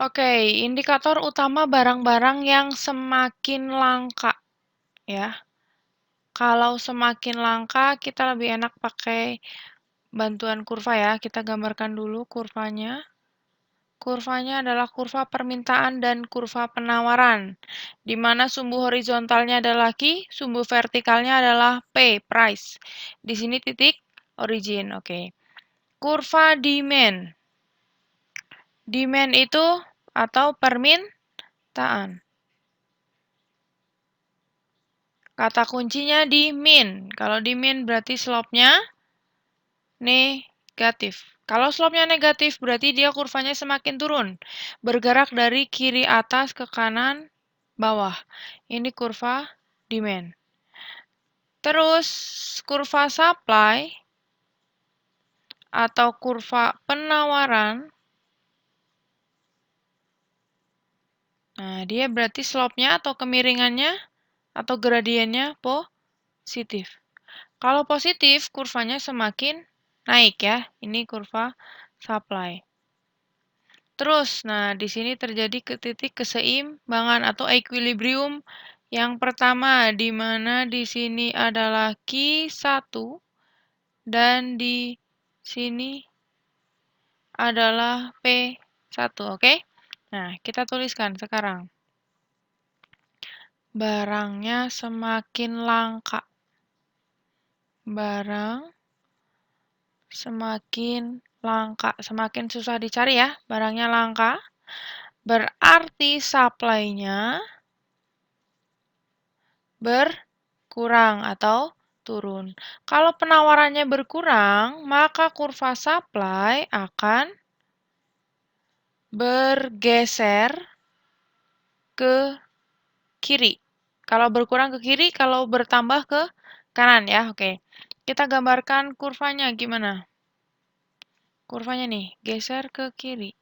Oke, indikator utama barang-barang yang semakin langka, ya. Kalau semakin langka, kita lebih enak pakai bantuan kurva ya. Kita gambarkan dulu kurvanya. Kurvanya adalah kurva permintaan dan kurva penawaran, di mana sumbu horizontalnya adalah Q, sumbu vertikalnya adalah P, price. Di sini titik origin, oke. Kurva demand. Demand itu atau permintaan. Kata kuncinya di min. Kalau di min berarti slope-nya negatif. Kalau slope-nya negatif berarti dia kurvanya semakin turun. Bergerak dari kiri atas ke kanan bawah. Ini kurva demand. Terus kurva supply atau kurva penawaran. Nah, dia berarti slope-nya atau kemiringannya atau gradiennya positif. Kalau positif, kurvanya semakin naik ya. Ini kurva supply. Terus, nah di sini terjadi ke titik keseimbangan atau equilibrium yang pertama, di mana di sini adalah Q1 dan di sini adalah P1, oke? Nah, kita tuliskan sekarang. Barangnya semakin langka. Barang semakin langka, semakin susah dicari ya, barangnya langka. Berarti supply-nya berkurang atau turun. Kalau penawarannya berkurang, maka kurva supply akan bergeser ke kiri. Kalau berkurang ke kiri, kalau bertambah ke kanan ya. Oke. Kita gambarkan kurvanya gimana? Kurvanya nih, geser ke kiri.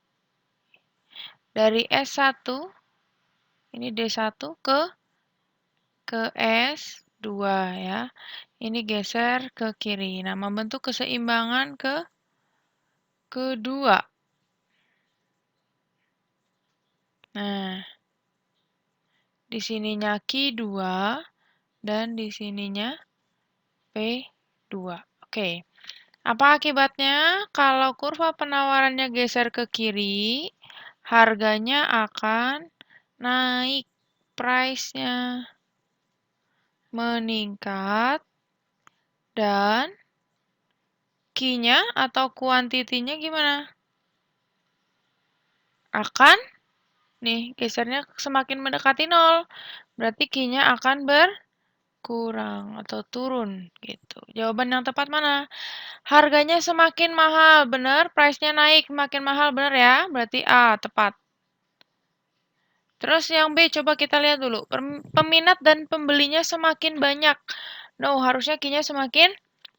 Dari S1, ini D1 ke S2 ya. Ini geser ke kiri. Nah, membentuk keseimbangan kedua. Nah, di sininya Q2 dan di sininya P2. Oke. Apa akibatnya? Kalau kurva penawarannya geser ke kiri, harganya akan naik. Price-nya meningkat dan Q-nya atau kuantitinya gimana? Akan nih, gesernya semakin mendekati 0. Berarti Q-nya akan berkurang atau turun gitu. Jawaban yang tepat mana? Harganya semakin mahal, benar? Price-nya naik, makin mahal, benar ya? Berarti A, tepat. Terus yang B, coba kita lihat dulu. Peminat dan pembelinya semakin banyak. No, harusnya Q-nya semakin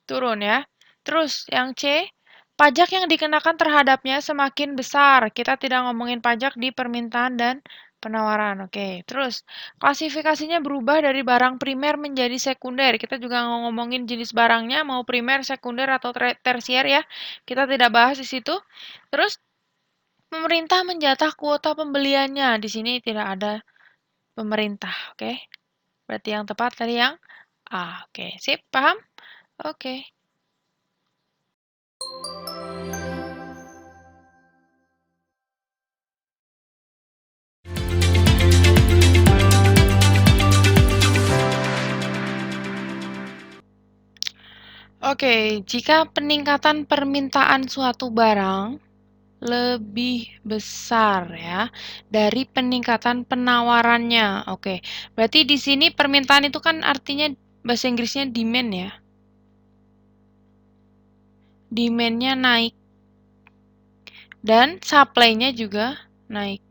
turun ya. Terus yang C, pajak yang dikenakan terhadapnya semakin besar. Kita tidak ngomongin pajak di permintaan dan penawaran. Oke, terus klasifikasinya berubah dari barang primer menjadi sekunder. Kita juga ngomongin jenis barangnya, mau primer, sekunder, atau tersier ya. Kita tidak bahas di situ. Terus pemerintah menjatah kuota pembeliannya. Di sini tidak ada pemerintah, oke? Berarti yang tepat tadi yang A. Oke, sip, paham? Oke. Oke, jika peningkatan permintaan suatu barang lebih besar ya dari peningkatan penawarannya. Oke, berarti di sini permintaan itu kan artinya bahasa Inggrisnya demand ya. Demand-nya naik dan supply-nya juga naik.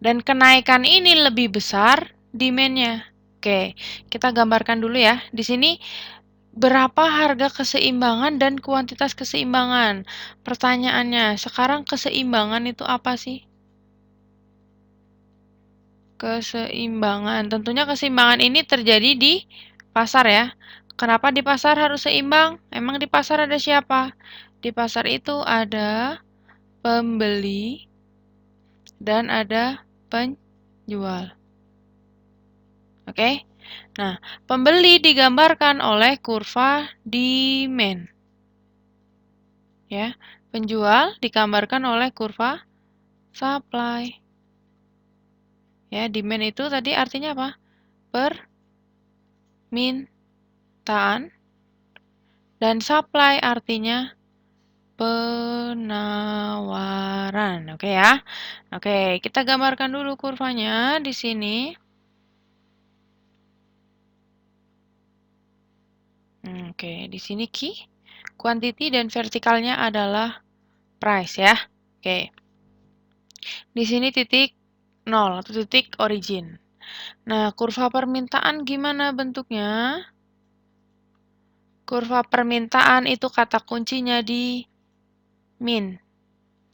Dan kenaikan ini lebih besar demand-nya. Oke, kita gambarkan dulu ya. Di sini berapa harga keseimbangan dan kuantitas keseimbangan? Pertanyaannya, sekarang keseimbangan itu apa sih? Keseimbangan. Tentunya keseimbangan ini terjadi di pasar ya. Kenapa di pasar harus seimbang? Emang di pasar ada siapa? Di pasar itu ada pembeli dan ada penjual. Oke? Nah, pembeli digambarkan oleh kurva demand. Ya, penjual digambarkan oleh kurva supply. Ya, demand itu tadi artinya apa? Permintaan. Dan supply artinya penawaran. Oke ya. Oke, kita gambarkan dulu kurvanya di sini. Oke, di sini key, quantity dan vertikalnya adalah price ya. Oke. Di sini titik 0 atau titik origin. Nah, kurva permintaan gimana bentuknya? Kurva permintaan itu kata kuncinya di min.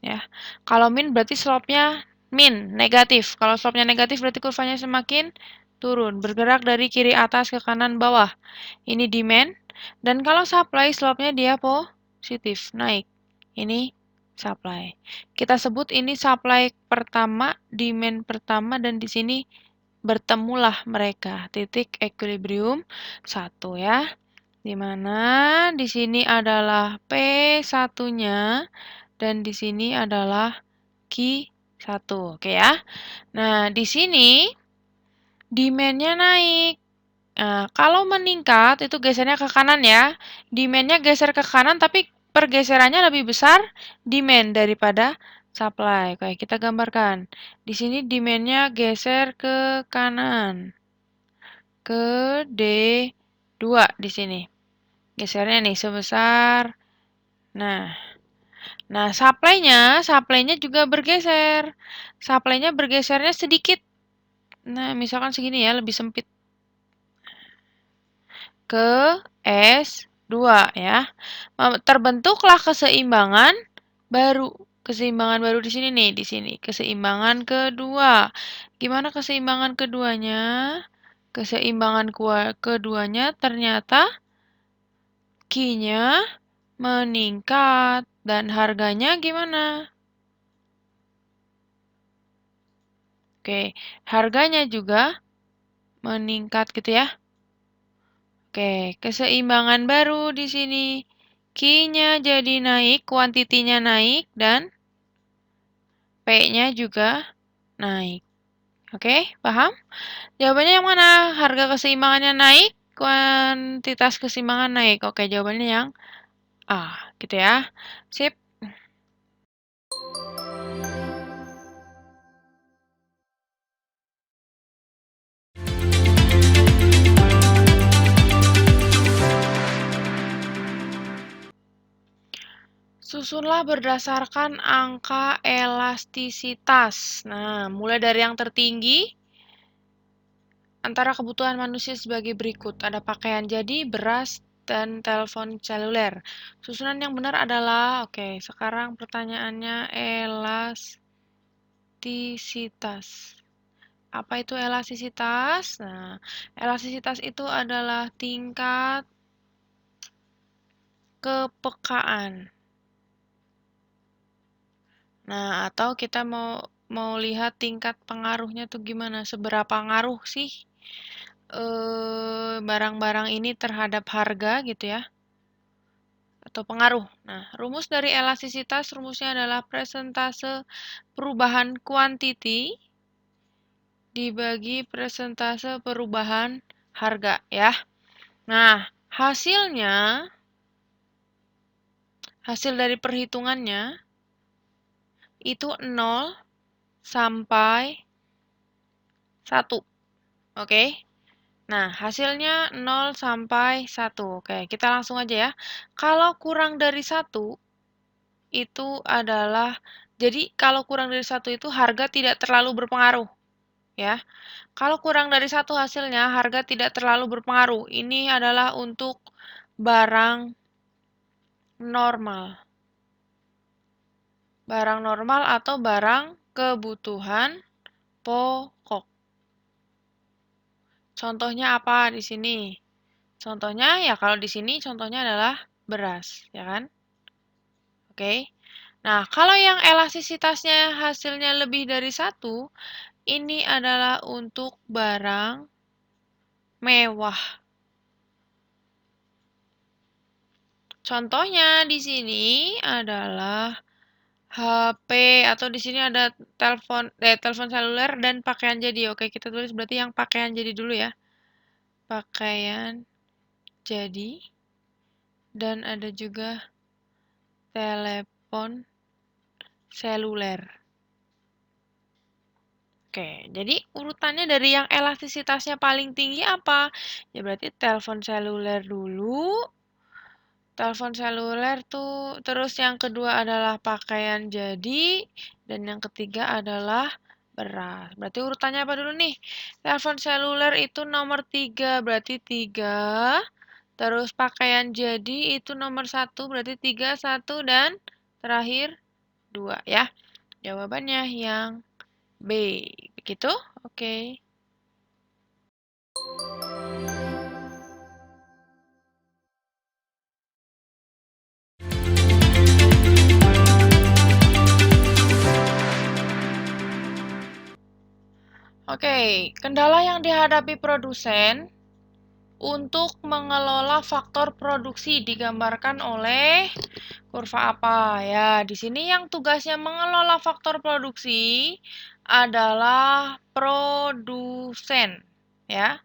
Ya. Kalau min berarti slope-nya min, negatif. Kalau slope-nya negatif berarti kurvanya semakin turun, bergerak dari kiri atas ke kanan bawah. Ini demand. Dan kalau supply, slope-nya dia positif, naik. Ini supply. Kita sebut ini supply pertama, demand pertama, dan di sini bertemulah mereka. Titik equilibrium 1 ya. Dimana di sini adalah P1-nya dan di sini adalah Q1. Oke ya. Nah, di sini demand-nya naik. Nah, kalau meningkat itu gesernya ke kanan ya. Demand-nya geser ke kanan tapi pergeserannya lebih besar demand daripada supply. Oke, kita gambarkan. Di sini demand-nya geser ke kanan. Ke D2 di sini. Gesernya nih sebesar. Nah, supply-nya juga bergeser. Supply-nya bergesernya sedikit. Nah, misalkan segini ya, lebih sempit. Ke S2 ya. Terbentuklah keseimbangan baru. Keseimbangan baru di sini nih, di sini. Keseimbangan kedua. Gimana keseimbangan keduanya? Keseimbangan keduanya ternyata Q-nya meningkat dan harganya gimana? Oke, harganya juga meningkat gitu ya. Oke, keseimbangan baru di sini. Q-nya jadi naik, kuantitinya naik, dan P-nya juga naik. Oke, paham? Jawabannya yang mana? Harga keseimbangannya naik, kuantitas keseimbangan naik. Oke, jawabannya yang A, gitu ya. Sip. Susunlah berdasarkan angka elastisitas. Nah, mulai dari yang tertinggi, antara kebutuhan manusia sebagai berikut. Ada pakaian jadi, beras, dan telepon seluler. Susunan yang benar adalah, oke, sekarang pertanyaannya elastisitas. Apa itu elastisitas? Nah, elastisitas itu adalah tingkat kepekaan. Nah, atau kita mau lihat tingkat pengaruhnya tuh gimana? Seberapa ngaruh sih barang-barang ini terhadap harga gitu ya? Atau pengaruh. Nah, rumus dari elastisitas rumusnya adalah persentase perubahan kuantiti dibagi persentase perubahan harga ya. Nah, hasil dari perhitungannya itu 0 sampai 1. Oke. Nah, hasilnya 0 sampai 1. Oke, kita langsung aja ya. Kalau kurang dari 1, itu adalah, jadi kalau kurang dari 1 itu harga tidak terlalu berpengaruh. Ya. Kalau kurang dari 1 hasilnya, harga tidak terlalu berpengaruh. Ini adalah untuk barang normal. Barang normal atau barang kebutuhan pokok. Contohnya apa di sini? Contohnya ya kalau di sini contohnya adalah beras, ya kan? Oke. Nah, kalau yang elastisitasnya hasilnya lebih dari 1, ini adalah untuk barang mewah. Contohnya di sini adalah HP atau di sini ada telepon seluler dan pakaian jadi. Oke, kita tulis berarti yang pakaian jadi dulu ya. Pakaian jadi dan ada juga telepon seluler. Oke, jadi urutannya dari yang elastisitasnya paling tinggi apa? Ya berarti telepon seluler dulu. Telepon seluler tuh, terus yang kedua adalah pakaian jadi, dan yang ketiga adalah beras. Berarti urutannya apa dulu nih? Telepon seluler itu nomor 3, berarti 3. Terus pakaian jadi itu nomor 1, berarti 3, 1, dan terakhir 2 ya. Jawabannya yang B. Begitu? Oke. Oke, kendala yang dihadapi produsen untuk mengelola faktor produksi digambarkan oleh kurva apa? Ya, di sini yang tugasnya mengelola faktor produksi adalah produsen, ya.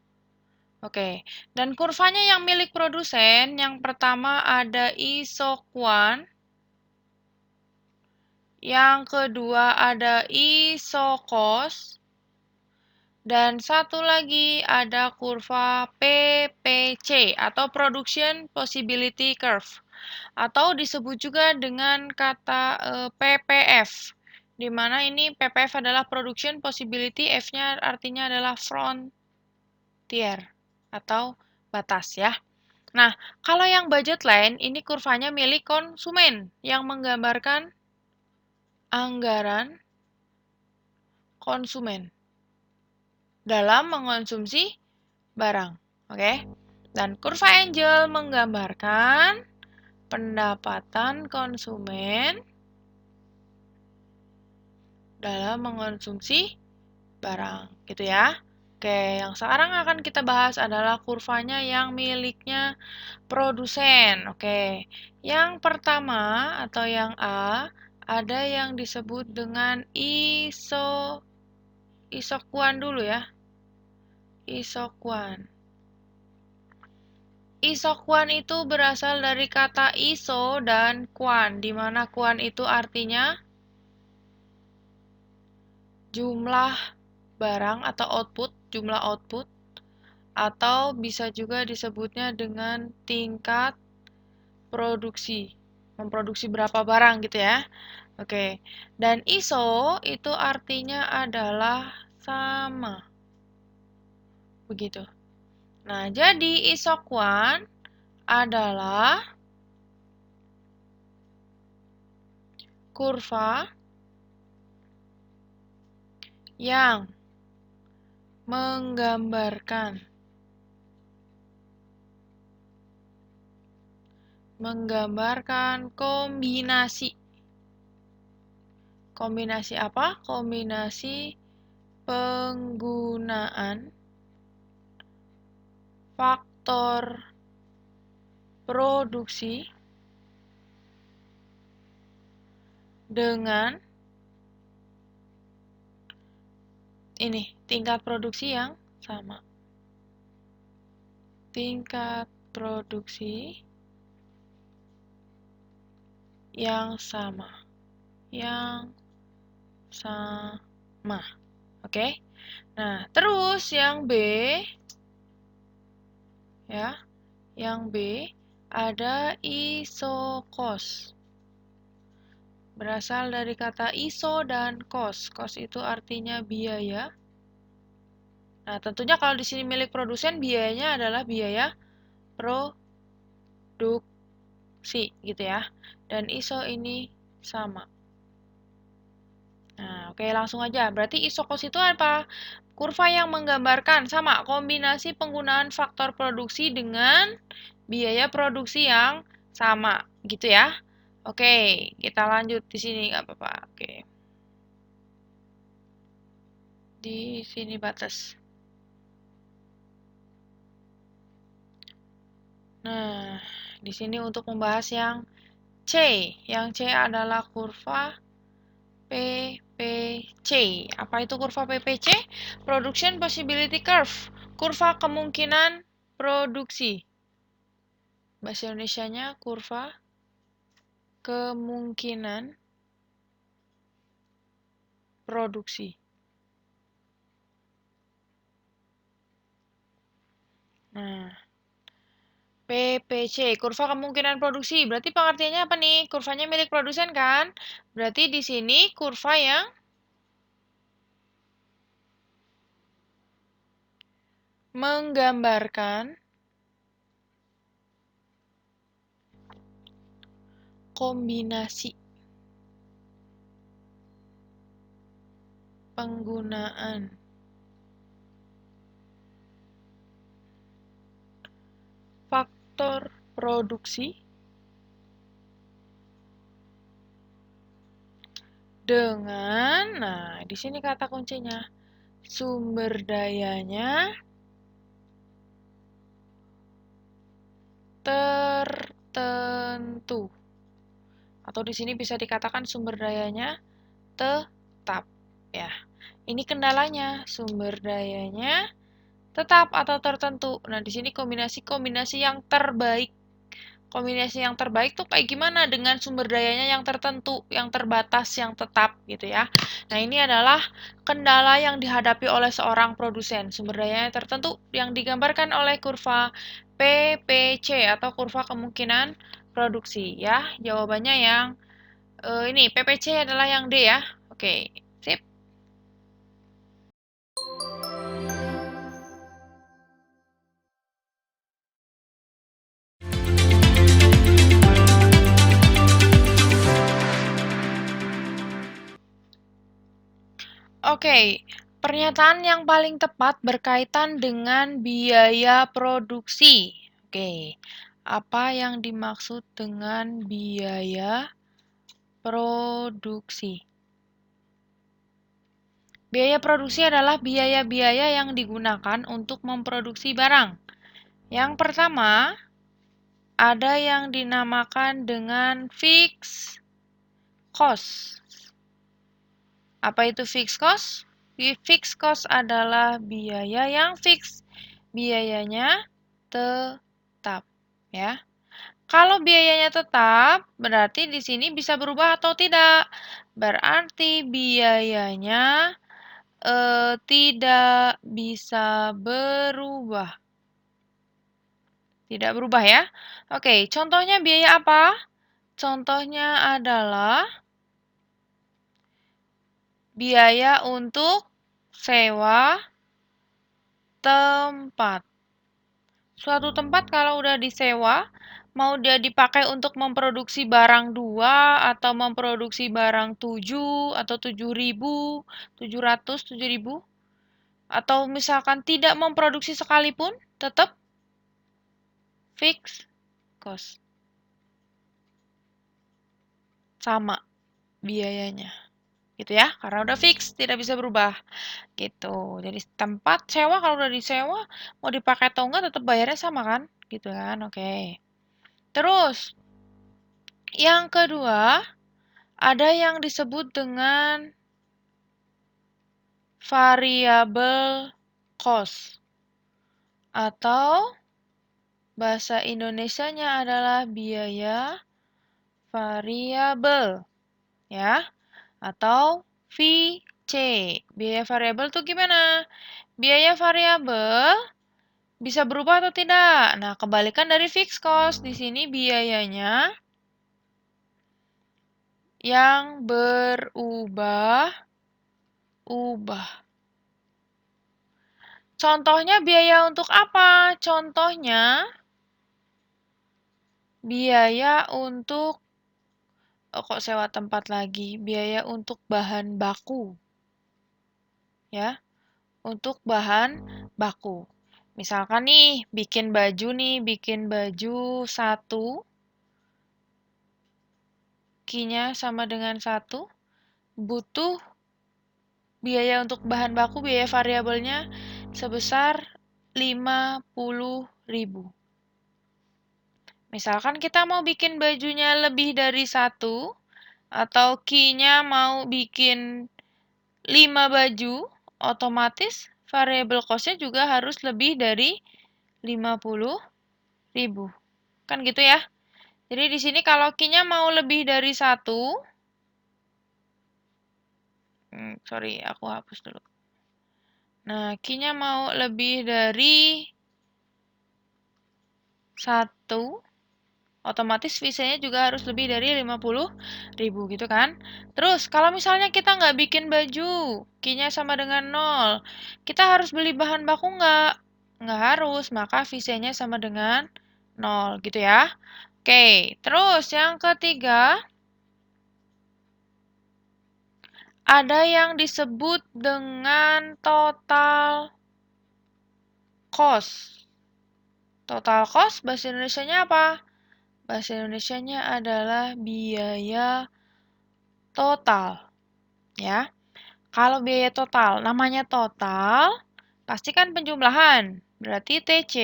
Oke, dan kurvanya yang milik produsen, yang pertama ada isokuan, yang kedua ada isokos, dan satu lagi ada kurva PPC atau Production Possibility Curve atau disebut juga dengan kata PPF, di mana ini PPF adalah Production Possibility, F-nya artinya adalah frontier atau batas ya. Nah, kalau yang budget line ini kurvanya milik konsumen yang menggambarkan anggaran konsumen dalam mengonsumsi barang. Oke. Dan kurva angel menggambarkan pendapatan konsumen dalam mengonsumsi barang, gitu ya. Oke, yang sekarang akan kita bahas adalah kurvanya yang miliknya produsen. Oke. Yang pertama atau yang A ada yang disebut dengan isokuan dulu ya. Isokuan. Isokuan itu berasal dari kata iso dan kuan, di mana kuan itu artinya jumlah barang atau output, jumlah output, atau bisa juga disebutnya dengan tingkat produksi, memproduksi berapa barang gitu ya. Oke, dan iso itu artinya adalah sama. Begitu. Nah, jadi isokuan adalah kurva yang menggambarkan kombinasi. Kombinasi apa? Kombinasi penggunaan faktor produksi dengan ini, tingkat produksi yang sama. Tingkat produksi yang sama. Yang sama. Oke? Nah, terus yang B ya. Yang B ada isokos. Berasal dari kata iso dan kos. Kos itu artinya biaya. Nah, tentunya kalau di sini milik produsen, biayanya adalah biaya produksi, gitu ya. Dan iso ini sama. Nah, oke, langsung aja. Berarti isokos itu apa? Kurva yang menggambarkan sama kombinasi penggunaan faktor produksi dengan biaya produksi yang sama, gitu ya. Oke, kita lanjut di sini nggak apa-apa. Oke. Di sini batas. Nah, di sini untuk membahas yang C. Yang C adalah kurva PPC. Apa itu kurva PPC? Production Possibility Curve. Kurva kemungkinan produksi. Bahasa Indonesianya kurva kemungkinan produksi. Nah, PPC, kurva kemungkinan produksi. Berarti pengertiannya apa nih? Kurvanya milik produsen kan? Berarti di sini kurva yang menggambarkan kombinasi penggunaan faktor produksi dengan, nah di sini kata kuncinya, sumber dayanya tertentu. Atau di sini bisa dikatakan sumber dayanya tetap, ya. Ini kendalanya, sumber dayanya tetap atau tertentu. Nah, di sini kombinasi-kombinasi yang terbaik. Kombinasi yang terbaik tuh kayak gimana dengan sumber dayanya yang tertentu, yang terbatas, yang tetap gitu ya. Nah, ini adalah kendala yang dihadapi oleh seorang produsen. Sumber dayanya tertentu yang digambarkan oleh kurva PPC atau kurva kemungkinan produksi ya. Jawabannya yang ini PPC adalah yang D ya. Oke, sip. Oke, pernyataan yang paling tepat berkaitan dengan biaya produksi. Oke, apa yang dimaksud dengan biaya produksi? Biaya produksi adalah biaya-biaya yang digunakan untuk memproduksi barang. Yang pertama, ada yang dinamakan dengan fixed cost. Apa itu fixed cost? Fixed cost adalah biaya yang fix. Biayanya tetap, ya. Kalau biayanya tetap, berarti di sini bisa berubah atau tidak. Berarti biayanya tidak bisa berubah. Tidak berubah ya. Oke, contohnya biaya apa? Contohnya adalah biaya untuk sewa tempat. Suatu tempat kalau udah disewa, mau dia dipakai untuk memproduksi barang 2 atau memproduksi barang 7 atau 7.000, 700, 7.000, atau misalkan tidak memproduksi sekalipun, tetap fixed cost. Sama biayanya. Gitu ya, karena udah fix, tidak bisa berubah. Gitu. Jadi tempat sewa kalau udah disewa, mau dipakai atau enggak tetap bayarnya sama kan? Gitu kan, oke. Terus, yang kedua, ada yang disebut dengan variable cost. Atau bahasa Indonesianya adalah biaya variabel. Ya, atau VC. Biaya variabel tuh gimana? Biaya variabel bisa berubah atau tidak? Nah, kebalikan dari fixed cost. Di sini biayanya yang berubah-ubah. Contohnya biaya untuk apa? Contohnya biaya untuk kok sewa tempat lagi? Biaya untuk bahan baku. Ya, untuk bahan baku. Misalkan nih, bikin baju satu, Q-nya sama dengan 1, butuh biaya untuk bahan baku, biaya variabelnya sebesar 50.000. Misalkan kita mau bikin bajunya lebih dari 1, atau Q-nya mau bikin 5 baju, otomatis variabel cost-nya juga harus lebih dari 50.000. Kan gitu ya. Jadi di sini kalau Q-nya mau lebih dari 1, sorry, aku hapus dulu. Nah, Q-nya mau lebih dari 1, otomatis VC-nya juga harus lebih dari 50.000 gitu kan. Terus, kalau misalnya kita nggak bikin baju, Q-nya sama dengan 0, kita harus beli bahan baku nggak? Nggak harus, maka VC-nya sama dengan 0 gitu ya. Oke, terus yang ketiga, ada yang disebut dengan total cost. Total cost bahasa Indonesianya apa? Bahasa Indonesianya adalah biaya total. Ya. Kalau biaya total, namanya total, pasti kan penjumlahan. Berarti TC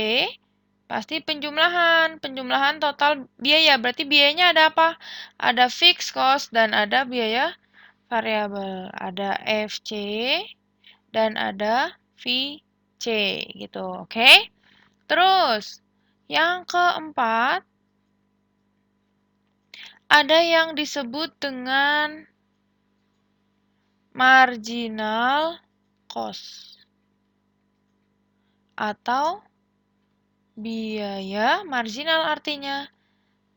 pasti penjumlahan. Penjumlahan total biaya. Berarti biayanya ada apa? Ada fixed cost dan ada biaya variabel. Ada FC dan ada VC gitu. Oke? Terus, yang keempat, ada yang disebut dengan marginal cost atau biaya marginal, artinya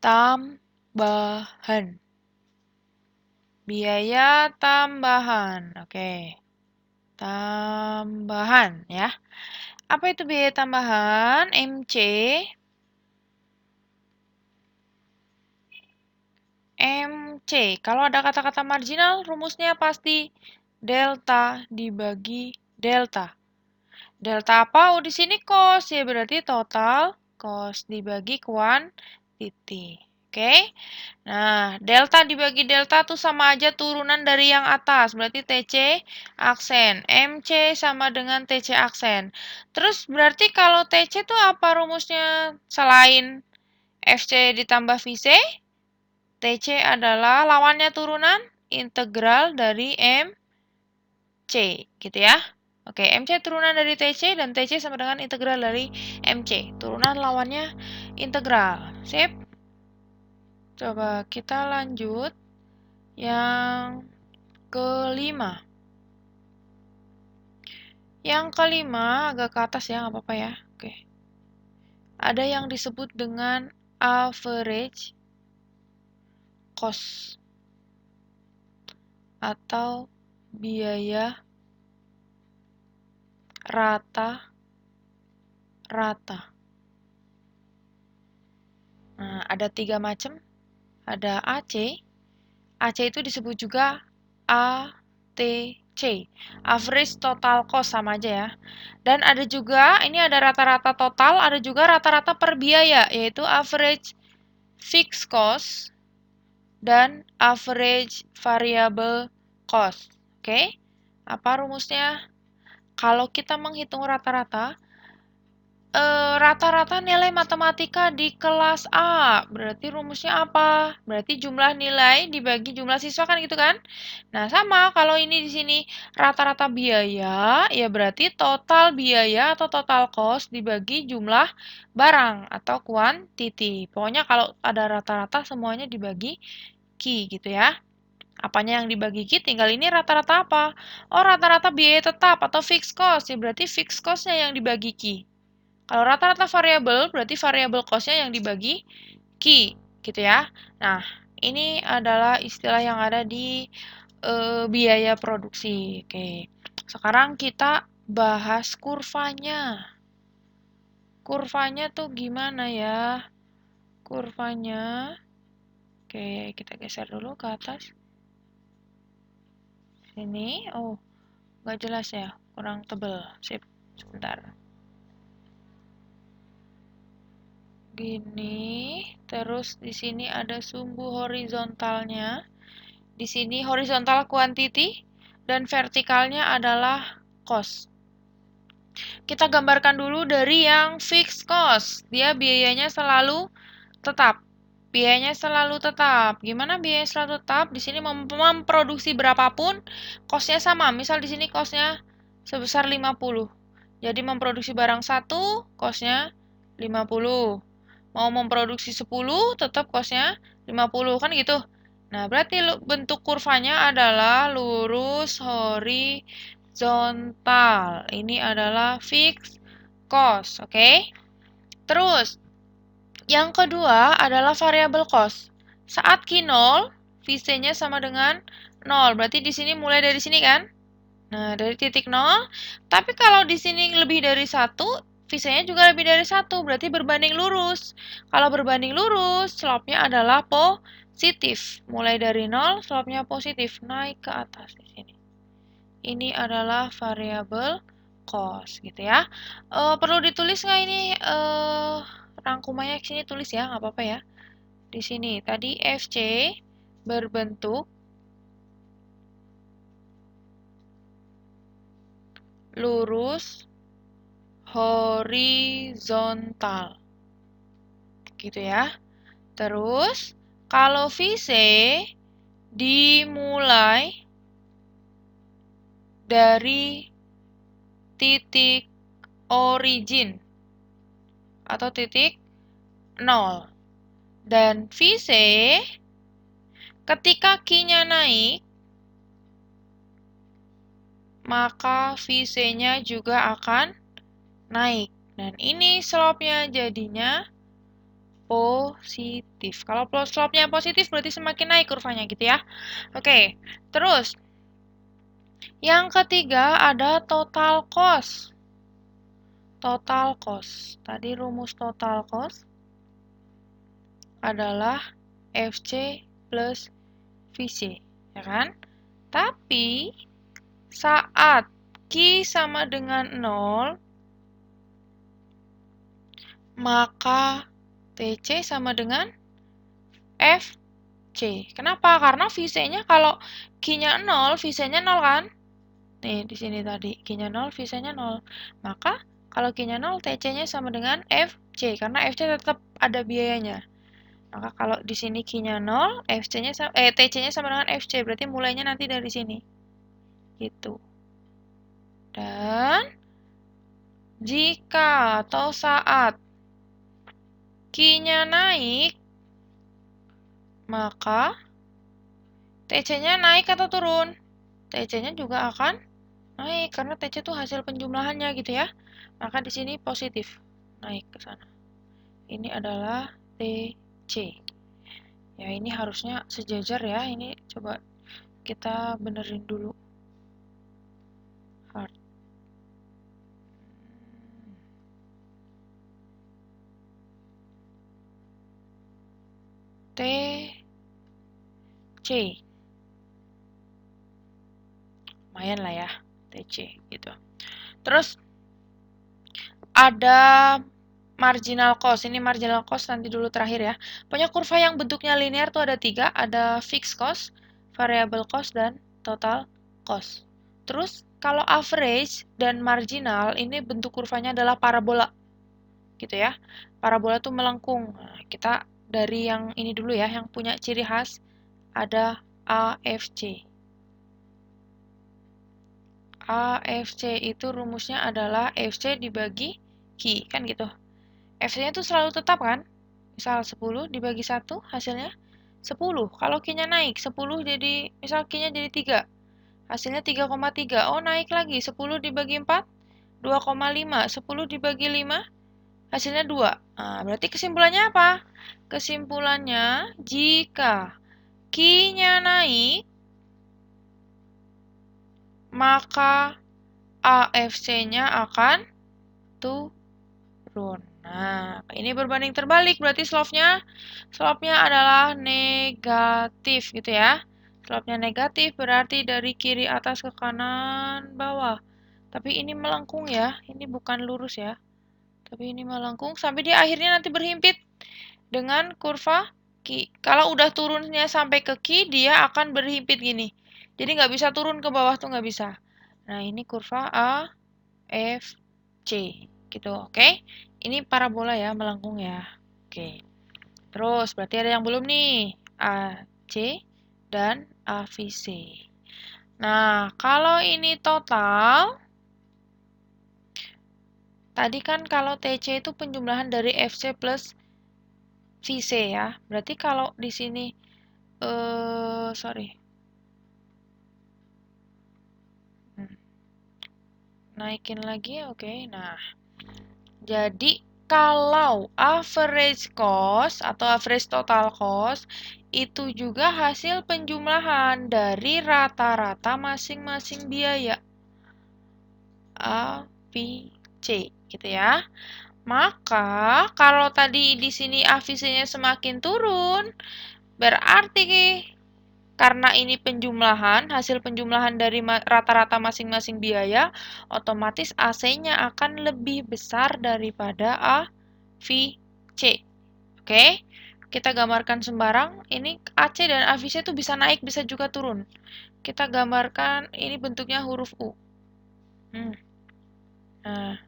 tambahan. Biaya tambahan. Oke. Tambahan ya. Apa itu biaya tambahan? MC. MC. Kalau ada kata-kata marginal, rumusnya pasti delta dibagi delta. Delta apa? Oh, di sini cost ya, berarti total cost dibagi quantity. Oke? Nah, delta dibagi delta tuh sama aja turunan dari yang atas. Berarti TC aksen. MC sama dengan TC aksen. Terus berarti kalau TC tuh apa rumusnya? Selain FC ditambah VC, TC adalah lawannya turunan integral dari MC, gitu ya. Oke, MC turunan dari TC dan TC sama dengan integral dari MC. Turunan lawannya integral. Sip? Coba kita lanjut. Yang kelima. Yang kelima agak ke atas ya, nggak apa-apa ya. Oke. Ada yang disebut dengan average cost atau biaya rata-rata. Nah, ada 3 macam. Ada AC. AC itu disebut juga ATC. Average total cost sama aja ya. Dan ada juga, ini ada rata-rata total, ada juga rata-rata per biaya, yaitu average fixed cost dan average variable cost. Oke? Apa rumusnya? Kalau kita menghitung rata-rata, rata-rata nilai matematika di kelas A. Berarti rumusnya apa? Berarti jumlah nilai dibagi jumlah siswa kan gitu kan? Nah, sama kalau ini di sini rata-rata biaya, ya berarti total biaya atau total cost dibagi jumlah barang atau quantity. Pokoknya kalau ada rata-rata semuanya dibagi Q gitu ya. Apanya yang dibagi Q, tinggal ini rata-rata apa? Oh, rata-rata biaya tetap atau fixed cost. Ya berarti fixed cost-nya yang dibagi Q. Kalau rata-rata variabel, berarti variabel cost-nya yang dibagi Q, gitu ya. Nah, ini adalah istilah yang ada di biaya produksi. Oke, sekarang kita bahas kurvanya. Kurvanya tuh gimana ya? Kurvanya, oke, kita geser dulu ke atas. Sini, oh, nggak jelas ya, kurang tebel. Sip, sebentar. Gini. Terus di sini ada sumbu horizontalnya. Di sini horizontal quantity dan vertikalnya adalah cost. Kita gambarkan dulu dari yang fixed cost. Dia biayanya selalu tetap. Biayanya selalu tetap. Gimana biayanya selalu tetap? Di sini memproduksi berapapun, cost-nya sama. Misal di sini cost-nya sebesar 50. Jadi memproduksi barang 1, cost-nya 50. Mau memproduksi 10, tetap cost-nya 50. Kan gitu. Nah, berarti bentuk kurvanya adalah lurus horizontal. Ini adalah fixed cost, oke? Terus, yang kedua adalah variable cost. Saat Q0, VC-nya sama dengan 0. Berarti di sini mulai dari sini kan? Nah, dari titik 0. Tapi kalau di sini lebih dari 1, VC-nya juga lebih dari 1. Berarti berbanding lurus. Kalau berbanding lurus, slope-nya adalah positif. Mulai dari 0, slope-nya positif. Naik ke atas di sini. Ini adalah variable cost, gitu ya. Perlu ditulis nggak ini? Rangkumannya ke sini tulis ya, nggak apa-apa ya. Di sini tadi FC berbentuk lurus horizontal. Gitu ya. Terus kalau VC dimulai dari titik origin atau titik 0. Dan VC ketika Q-nya naik, maka VC-nya juga akan naik. Dan ini slope-nya jadinya positif. Kalau slope-nya positif berarti semakin naik kurvanya gitu ya. Oke, terus yang ketiga ada total cost. Total cost. Tadi rumus total cost adalah FC plus VC, ya kan? Tapi saat Q sama dengan 0, maka TC sama dengan FC. Kenapa? Karena VC-nya kalau Q-nya 0, VC-nya 0 kan? Nih, di sini tadi Q-nya 0, VC-nya 0. Maka kalau Q-nya 0, TC-nya sama dengan FC karena FC tetap ada biayanya. Maka kalau di sini Q-nya 0, TC-nya sama dengan FC, berarti mulainya nanti dari sini. Gitu. Dan jika atau saat Q-nya naik, maka TC-nya naik atau turun? TC-nya juga akan naik karena TC itu hasil penjumlahannya gitu ya. Maka di sini positif, naik ke sana. Ini adalah TC. Ya, ini harusnya sejajar ya. Ini coba kita benerin dulu. Hard. TC. Lumayan lah ya, TC gitu. Terus ada marginal cost. Ini marginal cost nanti dulu terakhir ya. Punya kurva yang bentuknya linear tuh ada 3. Ada fixed cost, variable cost, dan total cost. Terus kalau average dan marginal ini bentuk kurvanya adalah parabola. Gitu ya. Parabola tuh melengkung. Nah, kita dari yang ini dulu ya, yang punya ciri khas ada AFC. AFC itu rumusnya adalah FC dibagi Q, kan gitu. FC-nya tuh selalu tetap kan? Misal 10 dibagi 1 hasilnya 10. Kalau Q-nya naik, 10 jadi, misal Q-nya jadi 3. Hasilnya 3,3. Oh, naik lagi. 10 dibagi 4, 2,5. 10 dibagi 5, hasilnya 2. Nah, berarti kesimpulannya apa? Kesimpulannya, jika Q-nya naik, maka AFC-nya akan turun. Nah, ini berbanding terbalik, berarti slope-nya adalah negatif gitu ya. Slope-nya negatif berarti dari kiri atas ke kanan bawah. Tapi ini melengkung ya, ini bukan lurus ya. Tapi ini melengkung sampai dia akhirnya nanti berhimpit dengan kurva Q. Kalau udah turunnya sampai ke Q, dia akan berhimpit gini. Jadi nggak bisa turun ke bawah tuh nggak bisa. Nah, ini kurva A, F, C. Gitu, oke? Ini parabola ya, melengkung ya. Oke. Terus, berarti ada yang belum nih. A, C, dan AVC. Nah, kalau ini total, tadi kan kalau TC itu penjumlahan dari FC plus VC ya. Berarti kalau di sini, sorry. Naikin lagi, oke. Nah, jadi kalau average cost atau average total cost itu juga hasil penjumlahan dari rata-rata masing-masing biaya. A, B, C gitu ya. Maka kalau tadi di sini AVC-nya semakin turun, berarti karena ini penjumlahan, hasil penjumlahan dari rata-rata masing-masing biaya, otomatis AC-nya akan lebih besar daripada AVC. Oke, kita gambarkan sembarang. Ini AC dan AVC itu bisa naik, bisa juga turun. Kita gambarkan, ini bentuknya huruf U. Nah,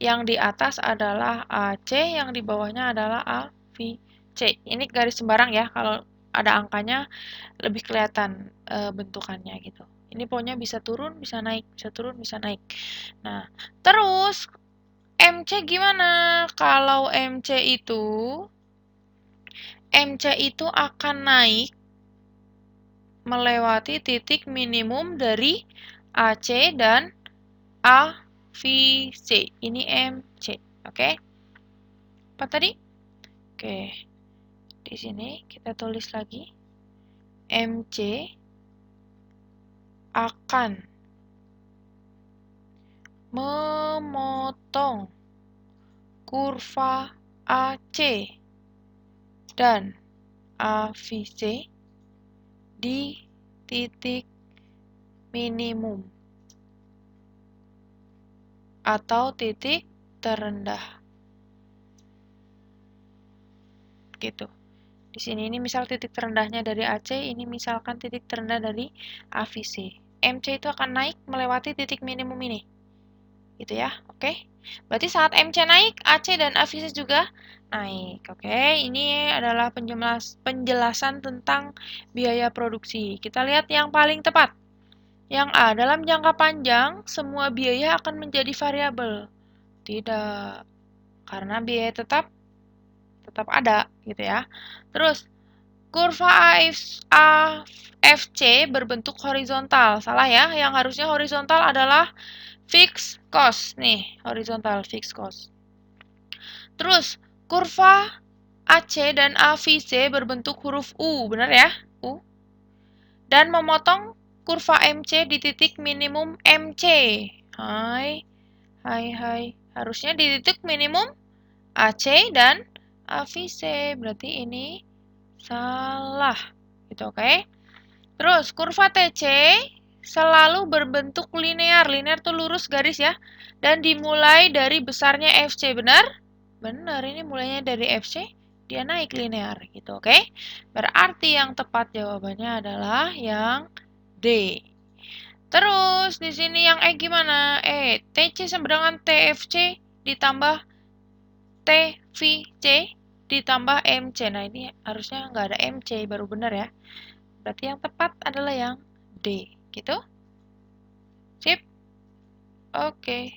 yang di atas adalah AC, yang di bawahnya adalah AVC. Ini garis sembarang ya, kalau ada angkanya lebih kelihatan bentukannya gitu. Ini pokoknya bisa turun, bisa naik, bisa turun, bisa naik. Nah, terus MC gimana? Kalau MC itu akan naik melewati titik minimum dari AC dan AVC. Ini MC, oke? Apa tadi? Oke. Di sini kita tulis lagi. MC akan memotong kurva AC dan AVC di titik minimum atau titik terendah. Gitu. Di sini ini misal titik terendahnya dari AC, ini misalkan titik terendah dari AVC. MC itu akan naik melewati titik minimum ini. Gitu ya, oke? Berarti saat MC naik, AC dan AVC juga naik, oke? Ini adalah penjelasan tentang biaya produksi. Kita lihat yang paling tepat. Yang A, dalam jangka panjang, semua biaya akan menjadi variabel. Tidak, karena biaya tetap ada, gitu ya. Terus, kurva AFC berbentuk horizontal. Salah ya, yang harusnya horizontal adalah fixed cost. Nih, horizontal fixed cost. Terus, kurva AC dan AVC berbentuk huruf U, benar ya? U. Dan memotong kurva MC di titik minimum MC. Hai. Harusnya di titik minimum AC dan AVC. Berarti ini salah. Gitu, oke? Terus, kurva TC selalu berbentuk linear. Linear tuh lurus garis ya. Dan dimulai dari besarnya FC. Benar? Benar, ini mulainya dari FC. Dia naik linear gitu, oke? Berarti yang tepat jawabannya adalah yang D. Terus, di sini yang E gimana? TC sama dengan TFC ditambah TVC ditambah MC. Nah, ini harusnya nggak ada MC, baru benar ya. Berarti yang tepat adalah yang D, gitu. Sip. Oke.